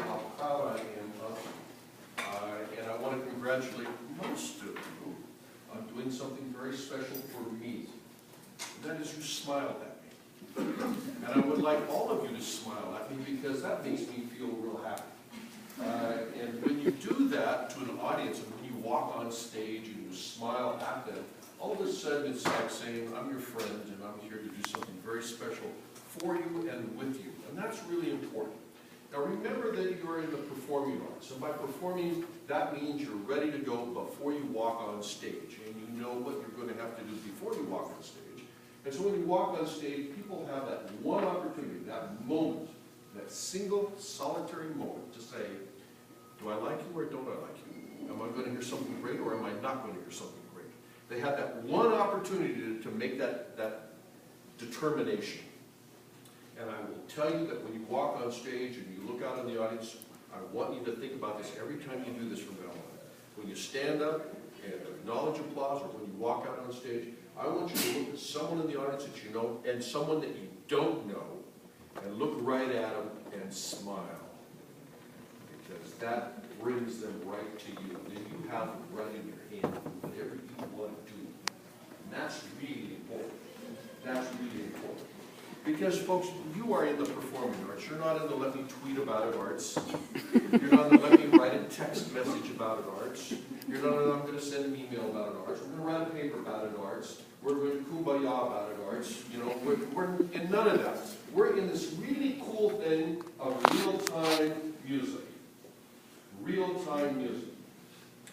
how proud I am of you. And I want to congratulate most of you on doing something very special for me. And that is you smiled at me. And I would like all of you to smile at me because that makes me feel real happy. And when you do that to an audience, and when you walk on stage and you smile at them, all of a sudden it's like saying, I'm your friend and I'm here to do something very special for you and with you. And that's really important. Now remember that you are in the performing arts. And by performing, that means you're ready to go before you walk on stage. And you know what you're going to have to do before you walk on stage. And so when you walk on stage, people have that one opportunity, that moment, that single, solitary moment to say, do I like you or don't I like you? Am I going to hear something great or am I not going to hear something great? They have that one opportunity to make that determination. And I will tell you that when you walk on stage and you look out in the audience, I want you to think about this every time you do this from now on. When you stand up and acknowledge applause, or when you walk out on stage, I want you to look at someone in the audience that you know and someone that you don't know, and look right at them and smile. Because that brings them right to you. Then you have them right in your hand, whatever you want to do. And that's really important. That's really important. Because, folks, you are in the performing arts. You're not in the let me tweet about it arts. You're not in the let me write a text message about it arts. You're not in the I'm going to send an email about it arts. We're going to write a paper about it arts. We're going to kumbaya about it arts. You know, we're in none of that. We're in this really cool thing of real-time music. Real-time music.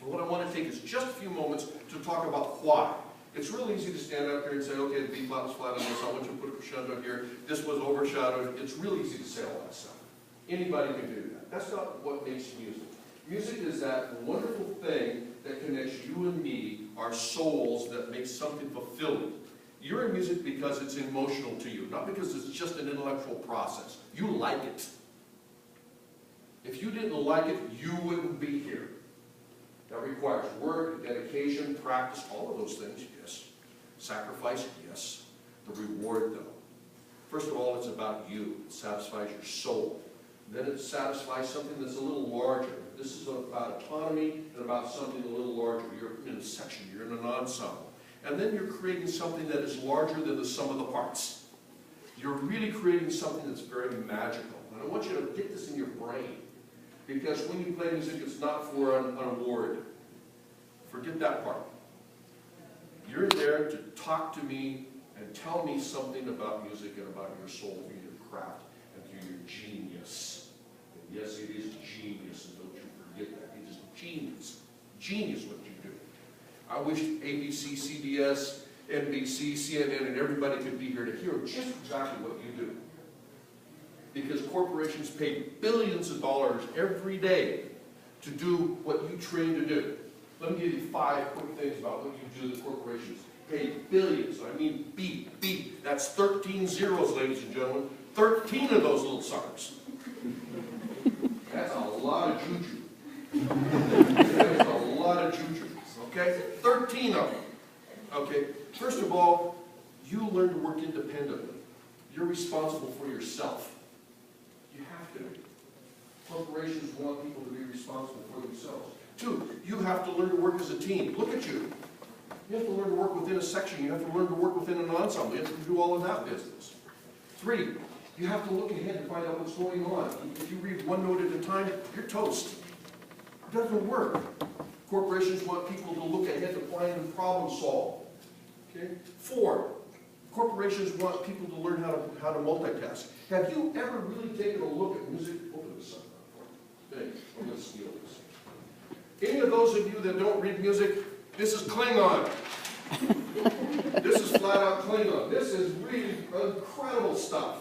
And what I want to take is just a few moments to talk about why. It's real easy to stand up here and say, okay, the B flat was flat on this, I want you to put a crescendo here, this was overshadowed. It's real easy to say all that stuff. Anybody can do that. That's not what makes music. Music is that wonderful thing that connects you and me, our souls, that makes something fulfilling. You're in music because it's emotional to you, not because it's just an intellectual process. You like it. If you didn't like it, you wouldn't be here. That requires work, dedication, practice, all of those things, yes. Sacrifice, yes. The reward, though. First of all, it's about you. It satisfies your soul. Then it satisfies something that's a little larger. This is about autonomy and about something a little larger. You're in a section, you're in an ensemble. And then you're creating something that is larger than the sum of the parts. You're really creating something that's very magical. And I want you to get this in your brain. Because when you play music, it's not for an award. Forget that part. You're there to talk to me and tell me something about music and about your soul, through your craft, and through your genius. And yes, it is genius, and don't you forget that. It is genius. Genius what you do. I wish ABC, CBS, NBC, CNN, and everybody could be here to hear just exactly what you do. Because corporations pay billions of dollars every day to do what you train to do. Let me give you 5 quick things about what you do that corporations pay billions. I mean beep. That's 13 zeros, ladies and gentlemen. 13 of those little suckers. That's a lot of juju. That is a lot of juju. Okay? 13 of them. Okay? First of all, you learn to work independently. You're responsible for yourself. You have to be. Corporations want people to be responsible for themselves. 2, you have to learn to work as a team. Look at you. You have to learn to work within a section. You have to learn to work within an ensemble. You have to do all of that business. 3, you have to look ahead and find out what's going on. If you read one note at a time, you're toast. It doesn't work. Corporations want people to look ahead to plan and problem solve. Okay? 4, corporations want people to learn how to multitask. Have you ever really taken a look at music? Open this up for me. Thanks. I'm going to steal this. Any of those of you that don't read music, this is Klingon. This is flat out Klingon. This is really incredible stuff.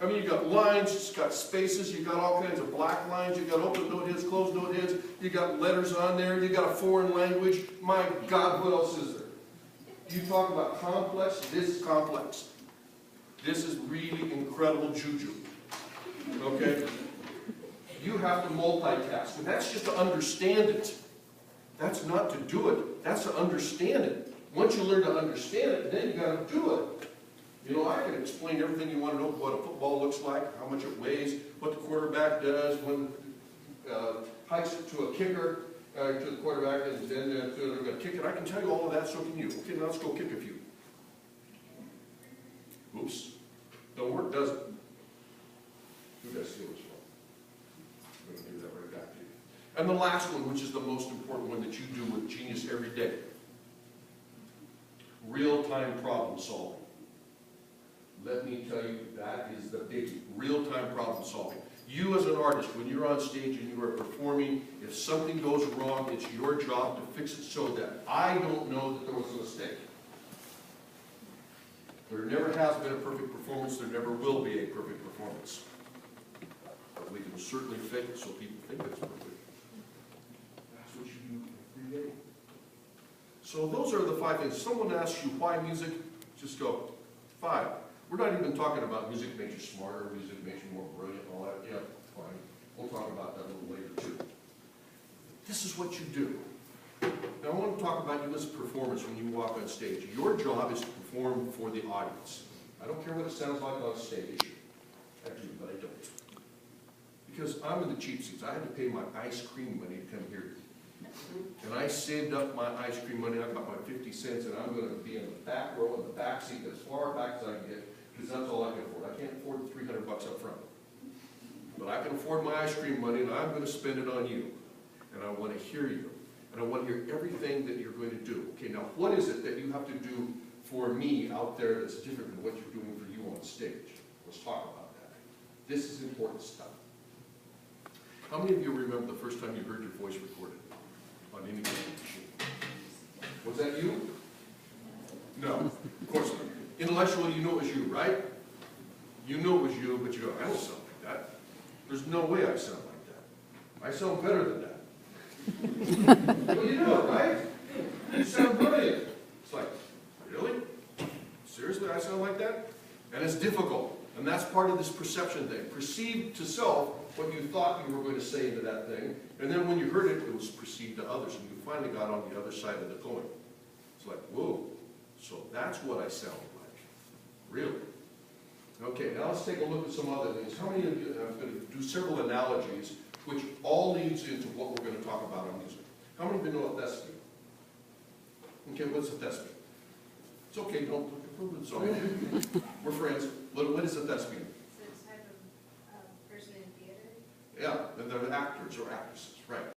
I mean, you got lines, it's got spaces, you got all kinds of black lines, you got open note heads, closed note heads, you got letters on there, you got a foreign language. My God, what else is there? You talk about complex, this is complex. This is really incredible juju. Okay? You have to multitask. And that's just to understand it. That's not to do it. That's to understand it. Once you learn to understand it, then you got to do it. You know, I can explain everything you want to know, what a football looks like, how much it weighs, what the quarterback does, when hikes to a kicker, to the quarterback, and then they're going to kick it. I can tell you all of that, so can you. Okay, now let's go kick a few. Oops. Don't work, does it? Who does steal this from? I'm going to give that right back to you. And the last one, which is the most important one that you do with genius every day. Real-time problem solving. Let me tell you, that is the biggie. Real-time problem solving. You as an artist, when you're on stage and you are performing, if something goes wrong, it's your job to fix it so that I don't know that there was a mistake. There never has been a perfect performance, there never will be a perfect performance. But we can certainly fake it so people think it's perfect. That's what you do every day. So those are the 5 things. Someone asks you why music, just go, 5. We're not even talking about music makes you smarter, music makes you more brilliant, all that. Yeah, fine. We'll talk about that a little later too. This is what you do. Now I want to talk about you as a performance when you walk on stage. Your job is to perform for the audience. I don't care what it sounds like on stage. I do, but I don't. Because I'm in the cheap seats. I had to pay my ice cream money to come here. And I saved up my ice cream money. I got my 50 cents, and I'm going to be in the back row, in the back seat, as far back as I can get, because that's all I can afford. I can't afford $300 up front. But I can afford my ice cream money, and I'm going to spend it on you. And I want to hear you. And I want to hear everything that you're going to do. Okay, now what is it that you have to do for me out there that's different than what you're doing for you on stage? Let's talk about that. This is important stuff. How many of you remember the first time you heard your voice recorded on any kind of machine? Was that you? No, of course not. Intellectually, you know it was you, right? You know it was you, but you go, I don't sound like that. There's no way I sound like that. I sound better than that. Well, you know, right? You sound brilliant. It's like, really? Seriously, I sound like that? And it's difficult. And that's part of this perception thing. Perceive to self what you thought you were going to say into that thing. And then when you heard it, it was perceived to others. And you finally got on the other side of the coin. It's like, whoa. So that's what I sound like. Really? Okay, now let's take a look at some other things. How many of you, I'm going to do several analogies, which all leads into what we're going to talk about on music. How many of you know a thespian? Okay, what's a thespian? It's okay, don't look at it's okay. We're friends. What is a thespian? It's a type of person in theater? Yeah, and they're actors or actresses, right.